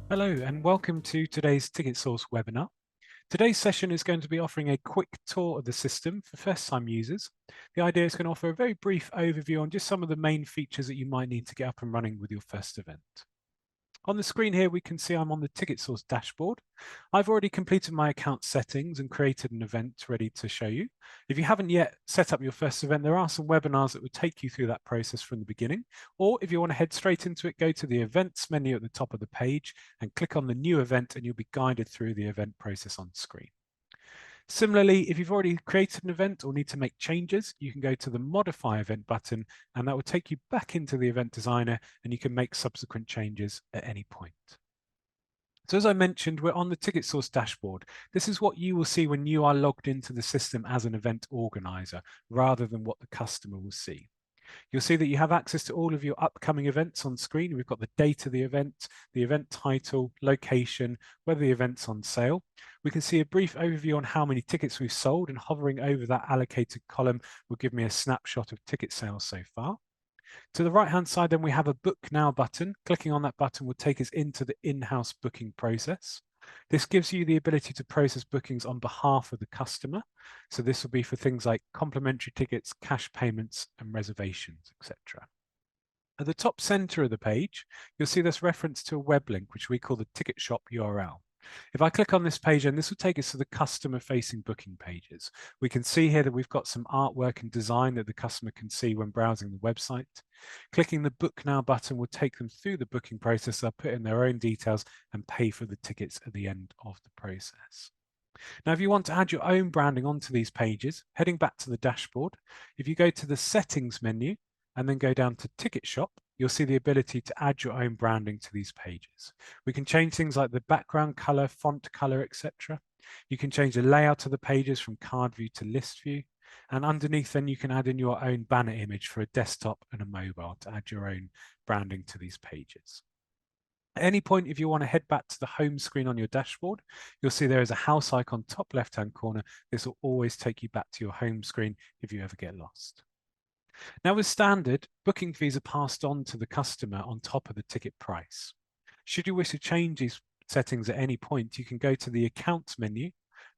Hello and welcome to today's TicketSource webinar. Today's session is going to be offering a quick tour of the system for first-time users. The idea is going to offer a very brief overview on just some of the main features that you might need to get up and running with your first event. On the screen here, we can see I'm on the TicketSource dashboard. I've already completed my account settings and created an event ready to show you. If you haven't yet set up your first event, there are some webinars that would take you through that process from the beginning. Or if you want to head straight into it, go to the events menu at the top of the page and click on the new event and you'll be guided through the event process on screen. Similarly, if you've already created an event or need to make changes, you can go to the Modify Event button, and that will take you back into the Event Designer, and you can make subsequent changes at any point. So as I mentioned, we're on the TicketSource dashboard. This is what you will see when you are logged into the system as an event organizer, rather than what the customer will see. You'll see that you have access to all of your upcoming events on screen. We've got the date of the event title, location, whether the event's on sale. We can see a brief overview on how many tickets we've sold, and hovering over that allocated column will give me a snapshot of ticket sales so far. To the right-hand side, then we have a Book Now button. Clicking on that button will take us into the in-house booking process. This gives you the ability to process bookings on behalf of the customer. So this will be for things like complimentary tickets, cash payments, and reservations, etc. At the top center of the page, you'll see this reference to a web link, which we call the ticket shop URL. If I click on this page, and this will take us to the customer-facing booking pages. We can see here that we've got some artwork and design that the customer can see when browsing the website. Clicking the Book Now button will take them through the booking process. They'll put in their own details and pay for the tickets at the end of the process. Now, if you want to add your own branding onto these pages, heading back to the dashboard, if you go to the Settings menu and then go down to Ticket Shop, you'll see the ability to add your own branding to these pages. We can change things like the background color, font color, etc. You can change the layout of the pages from card view to list view. And underneath, then you can add in your own banner image for a desktop and a mobile to add your own branding to these pages. At any point, if you want to head back to the home screen on your dashboard, you'll see there is a house icon top left-hand corner. This will always take you back to your home screen if you ever get lost. Now, with standard, booking fees are passed on to the customer on top of the ticket price. Should you wish to change these settings at any point, you can go to the Accounts menu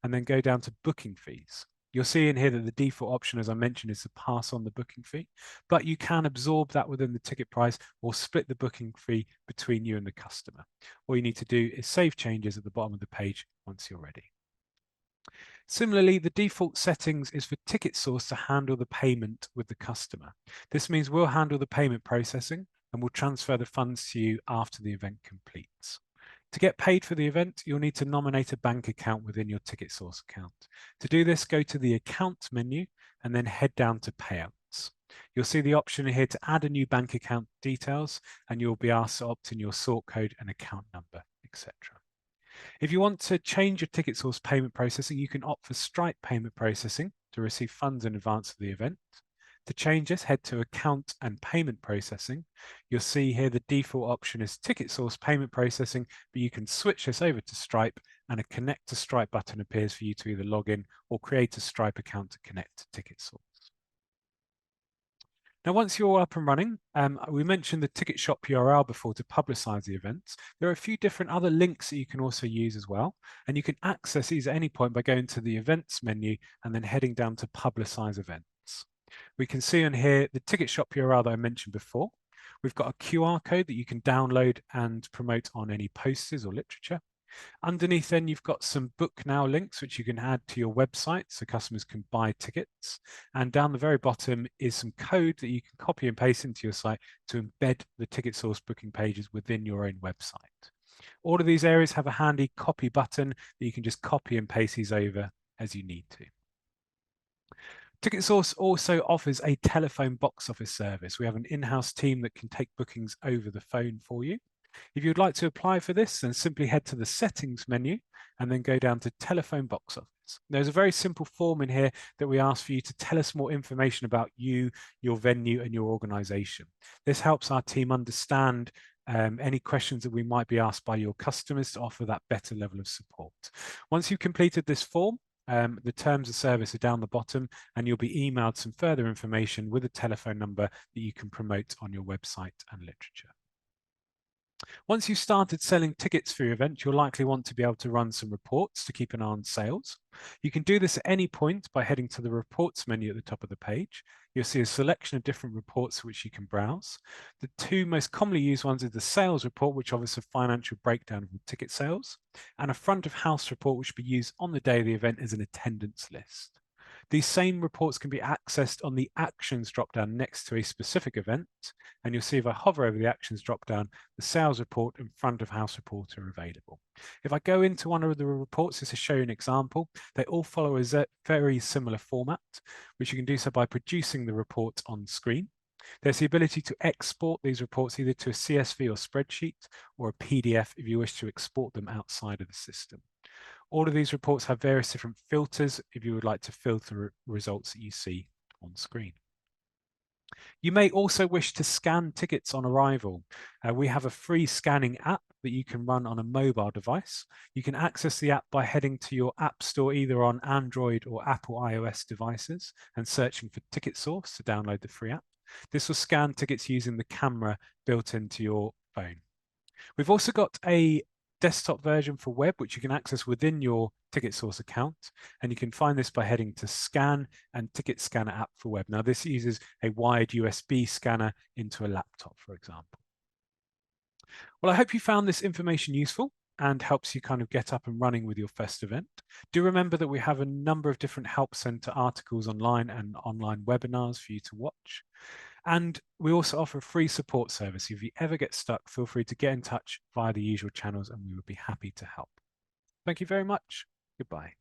and then go down to Booking Fees. You'll see in here that the default option, as I mentioned, is to pass on the booking fee, but you can absorb that within the ticket price or split the booking fee between you and the customer. All you need to do is save changes at the bottom of the page once you're ready. Similarly, the default settings is for TicketSource to handle the payment with the customer. This means we'll handle the payment processing and we'll transfer the funds to you after the event completes. To get paid for the event, you'll need to nominate a bank account within your TicketSource account. To do this, go to the Account menu and then head down to Payouts. You'll see the option here to add a new bank account details, and you'll be asked to opt in your sort code and account number, etc. If you want to change your TicketSource payment processing, you can opt for Stripe payment processing to receive funds in advance of the event. To change this, head to Account and Payment Processing. You'll see here the default option is TicketSource Payment Processing, but you can switch this over to Stripe, and a Connect to Stripe button appears for you to either log in or create a Stripe account to connect to TicketSource. Now, once you're up and running, we mentioned the Ticket Shop URL before to publicize the events. There are a few different other links that you can also use as well, and you can access these at any point by going to the Events menu and then heading down to Publicize Events. We can see on here the Ticket Shop URL that I mentioned before. We've got a QR code that you can download and promote on any posters or literature. Underneath, then you've got some Book Now links which you can add to your website so customers can buy tickets. And down the very bottom is some code that you can copy and paste into your site to embed the TicketSource booking pages within your own website. All of these areas have a handy copy button that you can just copy and paste these over as you need to. TicketSource also offers a telephone box office service. We have an in-house team that can take bookings over the phone for you. If you'd like to apply for this, then simply head to the Settings menu and then go down to Telephone Box Office. There's a very simple form in here that we ask for you to tell us more information about you, your venue, and your organization. This helps our team understand any questions that we might be asked by your customers to offer that better level of support. Once you've completed this form, The terms of service are down the bottom, and you'll be emailed some further information with a telephone number that you can promote on your website and literature. Once you've started selling tickets for your event, you'll likely want to be able to run some reports to keep an eye on sales. You can do this at any point by heading to the reports menu at the top of the page. You'll see a selection of different reports which you can browse. The two most commonly used ones are the sales report, which offers a financial breakdown of the ticket sales, and a front of house report, which will be used on the day of the event as an attendance list. These same reports can be accessed on the Actions dropdown next to a specific event, and you'll see if I hover over the Actions dropdown, the Sales Report and Front of House Report are available. If I go into one of the reports, just to show you an example, they all follow a very similar format, which you can do so by producing the report on screen. There's the ability to export these reports either to a CSV or spreadsheet, or a PDF if you wish to export them outside of the system. All of these reports have various different filters if you would like to filter results that you see on screen. You may also wish to scan tickets on arrival. We have a free scanning app that you can run on a mobile device. You can access the app by heading to your app store either on Android or Apple iOS devices and searching for TicketSource to download the free app. This will scan tickets using the camera built into your phone. We've also got a desktop version for web, which you can access within your TicketSource account. And you can find this by heading to Scan and Ticket Scanner app for web. Now, this uses a wired USB scanner into a laptop, for example. Well, I hope you found this information useful and helps you kind of get up and running with your first event. Do remember that we have a number of different Help Center articles online and online webinars for you to watch. And we also offer a free support service. If you ever get stuck, feel free to get in touch via the usual channels and we would be happy to help. Thank you very much. Goodbye.